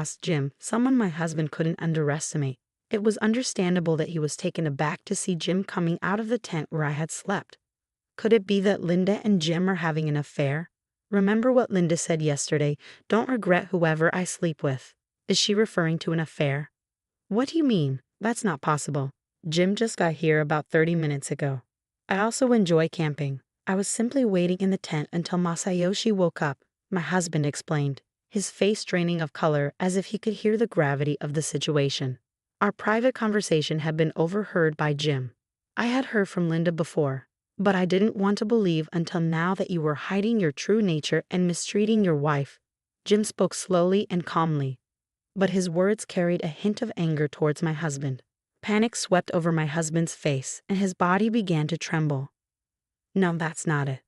asked Jim, someone my husband couldn't underestimate. It was understandable that he was taken aback to see Jim coming out of the tent where I had slept. Could it be that Linda and Jim are having an affair? Remember what Linda said yesterday, don't regret whoever I sleep with. Is she referring to an affair? What do you mean? That's not possible. Jim just got here about 30 minutes ago. I also enjoy camping. I was simply waiting in the tent until Masayoshi woke up, my husband explained, his face draining of color as if he could hear the gravity of the situation. Our private conversation had been overheard by Jim. I had heard from Linda before, but I didn't want to believe until now that you were hiding your true nature and mistreating your wife. Jim spoke slowly and calmly, but his words carried a hint of anger towards my husband. Panic swept over my husband's face, and his body began to tremble. No, that's not it.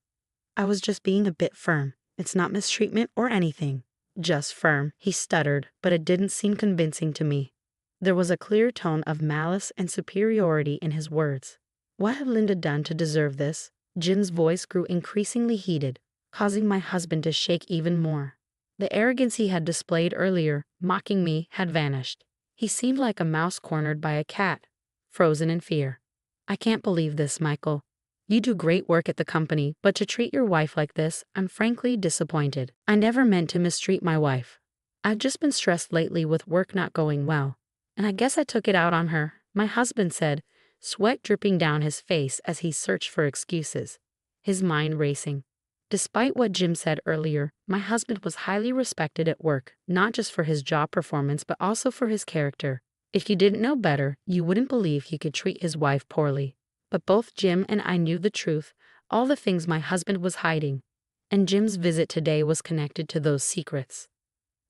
I was just being a bit firm. It's not mistreatment or anything. Just firm, he stuttered, but it didn't seem convincing to me. There was a clear tone of malice and superiority in his words. What had Linda done to deserve this? Jim's voice grew increasingly heated, causing my husband to shake even more. The arrogance he had displayed earlier, mocking me, had vanished. He seemed like a mouse cornered by a cat, frozen in fear. I can't believe this, Michael. You do great work at the company, but to treat your wife like this, I'm frankly disappointed. I never meant to mistreat my wife. I've just been stressed lately with work not going well, and I guess I took it out on her, my husband said, sweat dripping down his face as he searched for excuses, his mind racing. Despite what Jim said earlier, my husband was highly respected at work, not just for his job performance but also for his character. If you didn't know better, you wouldn't believe he could treat his wife poorly. But both Jim and I knew the truth, all the things my husband was hiding, and Jim's visit today was connected to those secrets.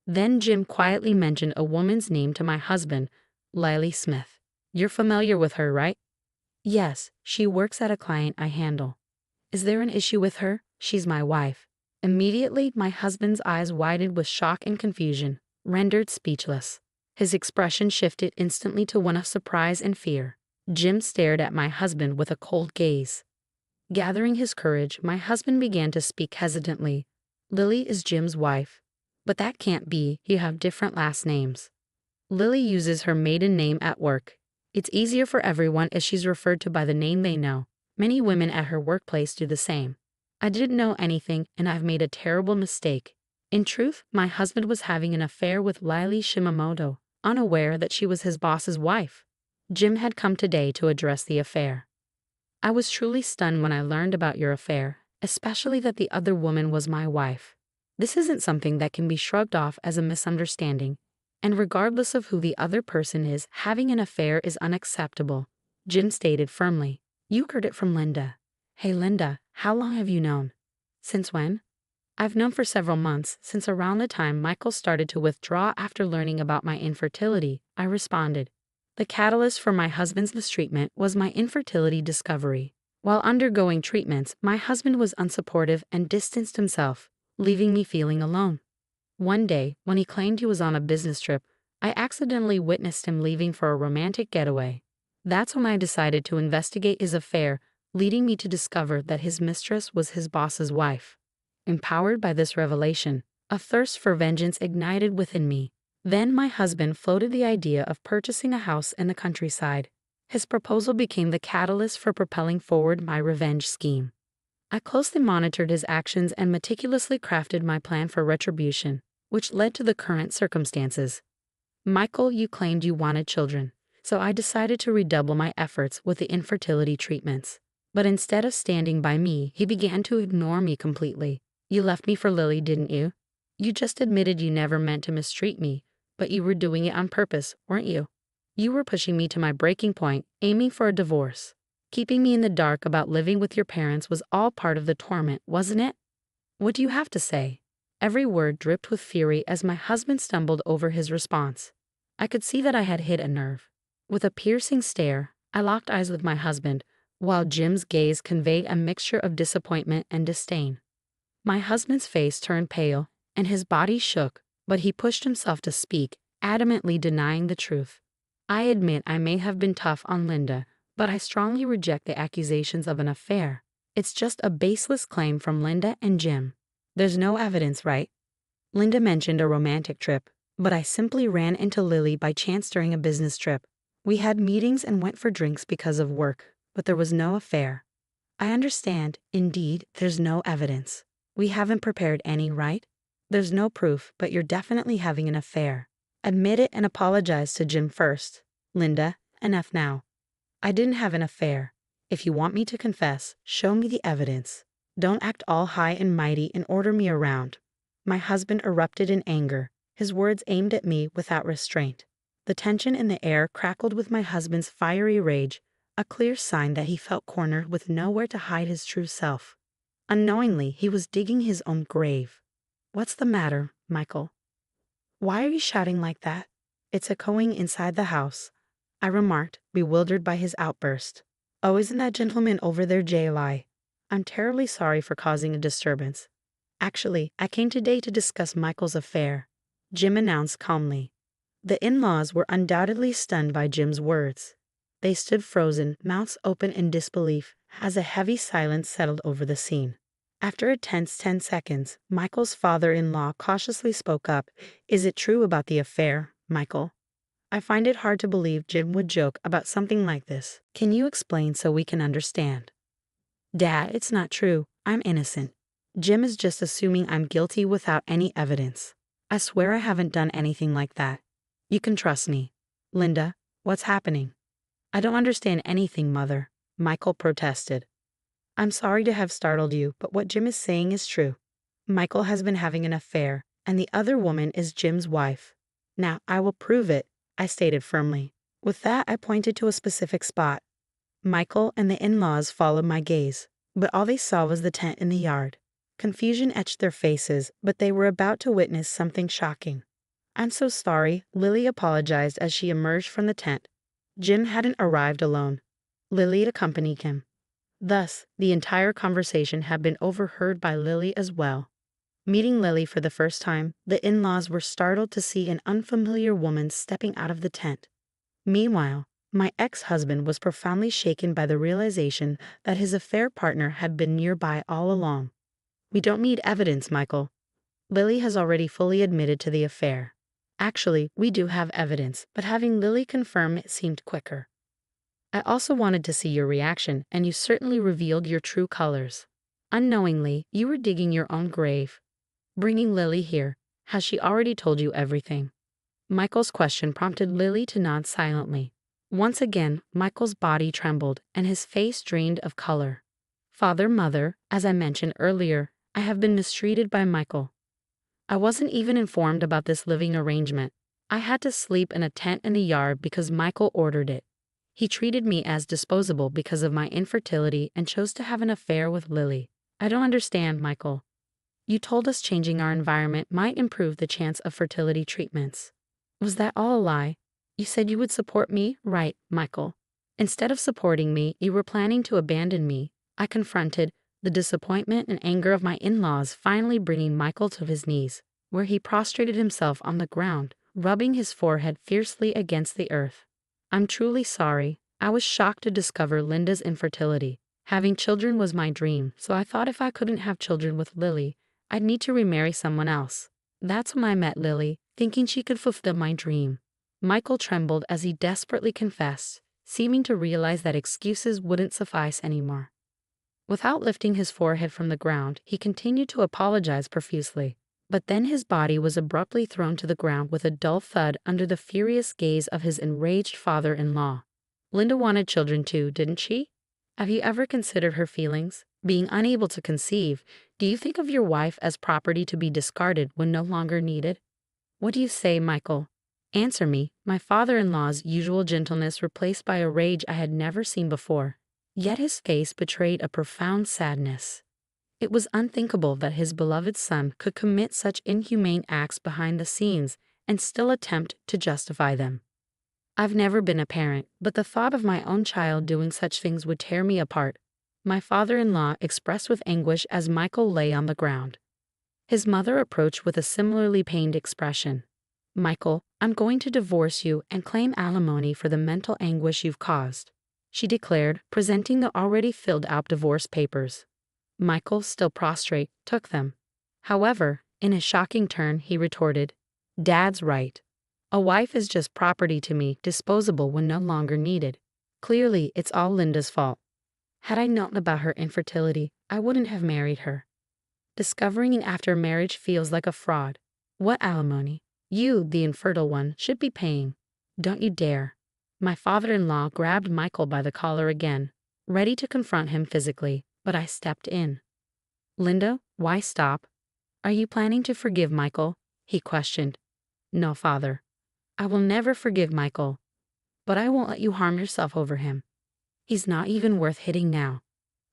Then Jim quietly mentioned a woman's name to my husband, Lily Smith. You're familiar with her, right? Yes, she works at a client I handle. Is there an issue with her? She's my wife. Immediately, my husband's eyes widened with shock and confusion, rendered speechless. His expression shifted instantly to one of surprise and fear. Jim stared at my husband with a cold gaze. Gathering his courage, my husband began to speak hesitantly. Lily is Jim's wife. But that can't be, you have different last names. Lily uses her maiden name at work. It's easier for everyone if she's referred to by the name they know. Many women at her workplace do the same. I didn't know anything, and I've made a terrible mistake. In truth, my husband was having an affair with Lily Shimamoto, unaware that she was his boss's wife. Jim had come today to address the affair. I was truly stunned when I learned about your affair, especially that the other woman was my wife. This isn't something that can be shrugged off as a misunderstanding, and regardless of who the other person is, having an affair is unacceptable, Jim stated firmly. You heard it from Linda. Hey Linda, how long have you known? Since when? I've known for several months, since around the time Michael started to withdraw after learning about my infertility, I responded. The catalyst for my husband's mistreatment was my infertility discovery. While undergoing treatments, my husband was unsupportive and distanced himself, leaving me feeling alone. One day, when he claimed he was on a business trip, I accidentally witnessed him leaving for a romantic getaway. That's when I decided to investigate his affair, leading me to discover that his mistress was his boss's wife. Empowered by this revelation, a thirst for vengeance ignited within me. Then my husband floated the idea of purchasing a house in the countryside. His proposal became the catalyst for propelling forward my revenge scheme. I closely monitored his actions and meticulously crafted my plan for retribution, which led to the current circumstances. Michael, you claimed you wanted children, so I decided to redouble my efforts with the infertility treatments. But instead of standing by me, he began to ignore me completely. You left me for Lily, didn't you? You just admitted you never meant to mistreat me, but you were doing it on purpose, weren't you? You were pushing me to my breaking point, aiming for a divorce. Keeping me in the dark about living with your parents was all part of the torment, wasn't it? What do you have to say? Every word dripped with fury as my husband stumbled over his response. I could see that I had hit a nerve. With a piercing stare, I locked eyes with my husband, while Jim's gaze conveyed a mixture of disappointment and disdain. My husband's face turned pale, and his body shook, but he pushed himself to speak, adamantly denying the truth. I admit I may have been tough on Linda, but I strongly reject the accusations of an affair. It's just a baseless claim from Linda and Jim. There's no evidence, right? Linda mentioned a romantic trip, But I simply ran into Lily by chance during a business trip. We had meetings and went for drinks because of work, but there was no affair. I understand, indeed, there's no evidence. We haven't prepared any, right? There's no proof, but you're definitely having an affair. Admit it and apologize to Jim first. Linda, enough now. I didn't have an affair. If you want me to confess, show me the evidence. Don't act all high and mighty and order me around. My husband erupted in anger, his words aimed at me without restraint. The tension in the air crackled with my husband's fiery rage, a clear sign that he felt cornered with nowhere to hide his true self. Unknowingly, he was digging his own grave. What's the matter, Michael? Why are you shouting like that? It's echoing inside the house, I remarked, bewildered by his outburst. Oh, isn't that gentleman over there JLI? I'm terribly sorry for causing a disturbance. Actually, I came today to discuss Michael's affair, Jim announced calmly. The in-laws were undoubtedly stunned by Jim's words. They stood frozen, mouths open in disbelief, as a heavy silence settled over the scene. After a tense 10 seconds, Michael's father-in-law cautiously spoke up. Is it true about the affair, Michael? I find it hard to believe Jim would joke about something like this. Can you explain so we can understand? Dad, it's not true. I'm innocent. Jim is just assuming I'm guilty without any evidence. I swear I haven't done anything like that. You can trust me. Linda, what's happening? I don't understand anything, Mother, Michael protested. I'm sorry to have startled you, but what Jim is saying is true. Michael has been having an affair, and the other woman is Jim's wife. Now, I will prove it, I stated firmly. With that, I pointed to a specific spot. Michael and the in-laws followed my gaze, but all they saw was the tent in the yard. Confusion etched their faces, but they were about to witness something shocking. I'm so sorry, Lily apologized as she emerged from the tent. Jim hadn't arrived alone. Lily accompanied him. Thus, the entire conversation had been overheard by Lily as well. Meeting Lily for the first time, the in-laws were startled to see an unfamiliar woman stepping out of the tent. Meanwhile, my ex-husband was profoundly shaken by the realization that his affair partner had been nearby all along. We don't need evidence, Michael. Lily has already fully admitted to the affair. Actually, we do have evidence, but having Lily confirm it seemed quicker. I also wanted to see your reaction, and you certainly revealed your true colors. Unknowingly, you were digging your own grave. Bringing Lily here, has she already told you everything? Michael's question prompted Lily to nod silently. Once again, Michael's body trembled, and his face drained of color. Father, Mother, as I mentioned earlier, I have been mistreated by Michael. I wasn't even informed about this living arrangement. I had to sleep in a tent in the yard because Michael ordered it. He treated me as disposable because of my infertility and chose to have an affair with Lily. I don't understand, Michael. You told us changing our environment might improve the chance of fertility treatments. Was that all a lie? You said you would support me, right, Michael? Instead of supporting me, you were planning to abandon me. I confronted the disappointment and anger of my in-laws, finally bringing Michael to his knees, where he prostrated himself on the ground, rubbing his forehead fiercely against the earth. I'm truly sorry. I was shocked to discover Linda's infertility. Having children was my dream, so I thought if I couldn't have children with Lily, I'd need to remarry someone else. That's when I met Lily, thinking she could fulfill my dream. Michael trembled as he desperately confessed, seeming to realize that excuses wouldn't suffice anymore. Without lifting his forehead from the ground, he continued to apologize profusely. But then his body was abruptly thrown to the ground with a dull thud under the furious gaze of his enraged father-in-law. Linda wanted children too, didn't she? Have you ever considered her feelings? Being unable to conceive, do you think of your wife as property to be discarded when no longer needed? What do you say, Michael? Answer me. My father-in-law's usual gentleness replaced by a rage I had never seen before. Yet his face betrayed a profound sadness. It was unthinkable that his beloved son could commit such inhumane acts behind the scenes and still attempt to justify them. I've never been a parent, but the thought of my own child doing such things would tear me apart, my father-in-law expressed with anguish as Michael lay on the ground. His mother approached with a similarly pained expression. Michael, I'm going to divorce you and claim alimony for the mental anguish you've caused, she declared, presenting the already filled-out divorce papers. Michael, still prostrate, took them. However, in a shocking turn, he retorted, Dad's right. A wife is just property to me, disposable when no longer needed. Clearly, it's all Linda's fault. Had I known about her infertility, I wouldn't have married her. Discovering after marriage feels like a fraud. What alimony? You, the infertile one, should be paying. Don't you dare. My father-in-law grabbed Michael by the collar again, ready to confront him physically, but I stepped in. Linda, why stop? Are you planning to forgive Michael? He questioned. No, father. I will never forgive Michael. But I won't let you harm yourself over him. He's not even worth hitting now.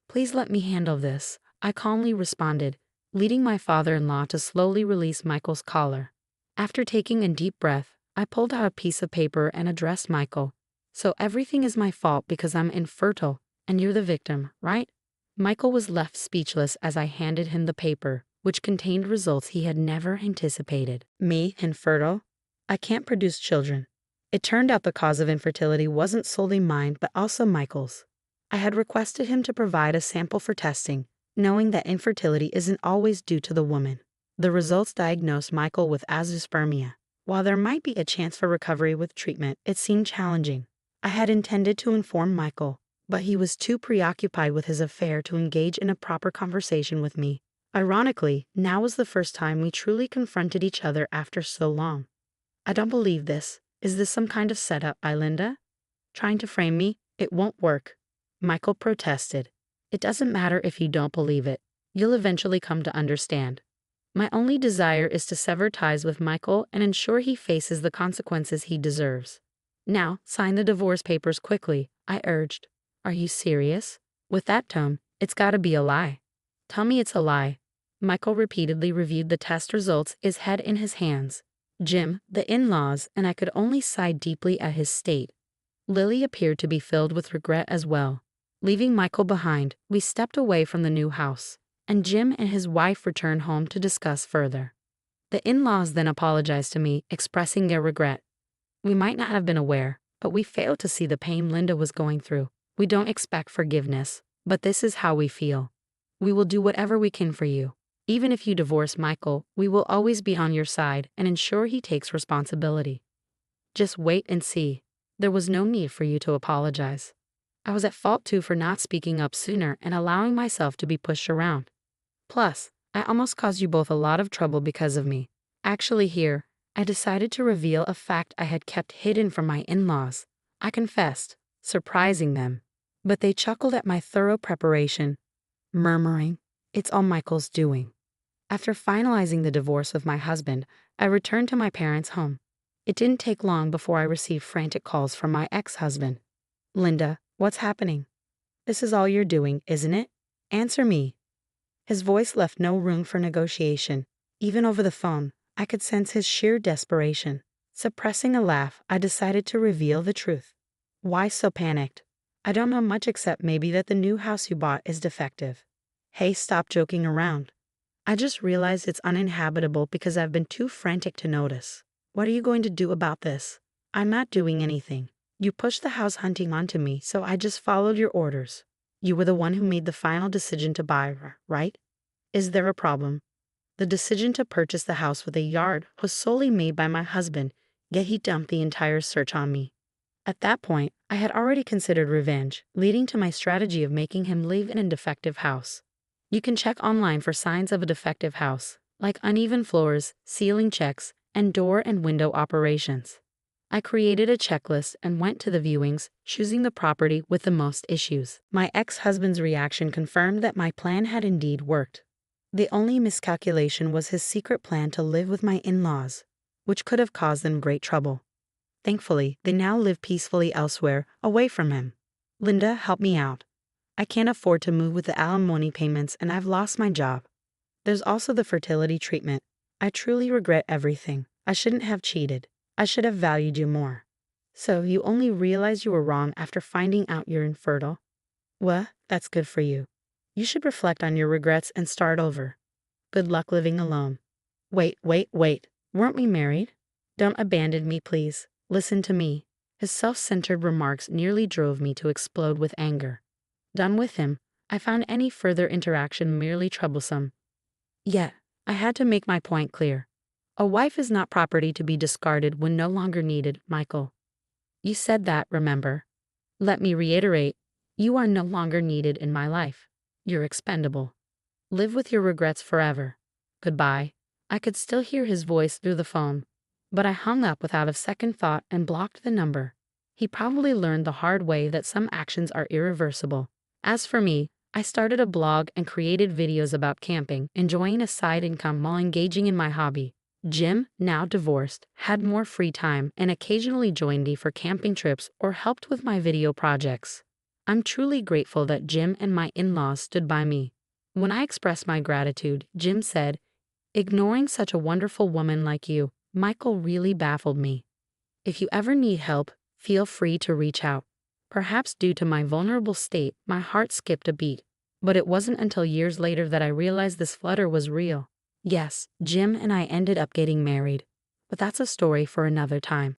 Please let me handle this, I calmly responded, leading my father-in-law to slowly release Michael's collar. After taking a deep breath, I pulled out a piece of paper and addressed Michael. So everything is my fault because I'm infertile, and you're the victim, right? Michael was left speechless as I handed him the paper, which contained results he had never anticipated. Me, infertile? I can't produce children. It turned out the cause of infertility wasn't solely mine but also Michael's. I had requested him to provide a sample for testing, knowing that infertility isn't always due to the woman. The results diagnosed Michael with azoospermia. While there might be a chance for recovery with treatment, it seemed challenging. I had intended to inform Michael, but he was too preoccupied with his affair to engage in a proper conversation with me. Ironically, now was the first time we truly confronted each other after so long. I don't believe this. Is this some kind of setup by Linda? Trying to frame me? It won't work. Michael protested. It doesn't matter if you don't believe it. You'll eventually come to understand. My only desire is to sever ties with Michael and ensure he faces the consequences he deserves. Now, sign the divorce papers quickly, I urged. Are you serious? With that tone, it's gotta be a lie. Tell me it's a lie. Michael repeatedly reviewed the test results, his head in his hands. Jim, the in-laws, and I could only sigh deeply at his state. Lily appeared to be filled with regret as well. Leaving Michael behind, we stepped away from the new house, and Jim and his wife returned home to discuss further. The in-laws then apologized to me, expressing their regret. We might not have been aware, but we failed to see the pain Linda was going through. We don't expect forgiveness, but this is how we feel. We will do whatever we can for you. Even if you divorce Michael, we will always be on your side and ensure he takes responsibility. Just wait and see. There was no need for you to apologize. I was at fault too for not speaking up sooner and allowing myself to be pushed around. Plus, I almost caused you both a lot of trouble because of me. Actually here, I decided to reveal a fact I had kept hidden from my in-laws. I confessed, surprising them. But they chuckled at my thorough preparation, murmuring, "It's all Michael's doing." After finalizing the divorce with my husband, I returned to my parents' home. It didn't take long before I received frantic calls from my ex-husband. Linda, what's happening? This is all you're doing, isn't it? Answer me. His voice left no room for negotiation. Even over the phone, I could sense his sheer desperation. Suppressing a laugh, I decided to reveal the truth. Why so panicked? I don't know much except maybe that the new house you bought is defective. Hey, stop joking around. I just realized it's uninhabitable because I've been too frantic to notice. What are you going to do about this? I'm not doing anything. You pushed the house hunting onto me, so I just followed your orders. You were the one who made the final decision to buy her, right? Is there a problem? The decision to purchase the house with a yard was solely made by my husband, yet he dumped the entire search on me. At that point, I had already considered revenge, leading to my strategy of making him live in a defective house. You can check online for signs of a defective house, like uneven floors, ceiling checks, and door and window operations. I created a checklist and went to the viewings, choosing the property with the most issues. My ex-husband's reaction confirmed that my plan had indeed worked. The only miscalculation was his secret plan to live with my in-laws, which could have caused them great trouble. Thankfully, they now live peacefully elsewhere, away from him. Linda, help me out. I can't afford to move with the alimony payments and I've lost my job. There's also the fertility treatment. I truly regret everything. I shouldn't have cheated. I should have valued you more. So you only realized you were wrong after finding out you're infertile? Well, that's good for you. You should reflect on your regrets and start over. Good luck living alone. Wait. Weren't we married? Don't abandon me, please. Listen to me. His self-centered remarks nearly drove me to explode with anger. Done with him, I found any further interaction merely troublesome. Yet, I had to make my point clear. A wife is not property to be discarded when no longer needed, Michael. You said that, remember? Let me reiterate, you are no longer needed in my life. You're expendable. Live with your regrets forever. Goodbye. I could still hear his voice through the phone, but I hung up without a second thought and blocked the number. He probably learned the hard way that some actions are irreversible. As for me, I started a blog and created videos about camping, enjoying a side income while engaging in my hobby. Jim, now divorced, had more free time and occasionally joined me for camping trips or helped with my video projects. I'm truly grateful that Jim and my in-laws stood by me. When I expressed my gratitude, Jim said, "Ignoring such a wonderful woman like you, Michael, really baffled me. If you ever need help, feel free to reach out." Perhaps due to my vulnerable state, my heart skipped a beat. But it wasn't until years later that I realized this flutter was real. Yes, Jim and I ended up getting married. But that's a story for another time.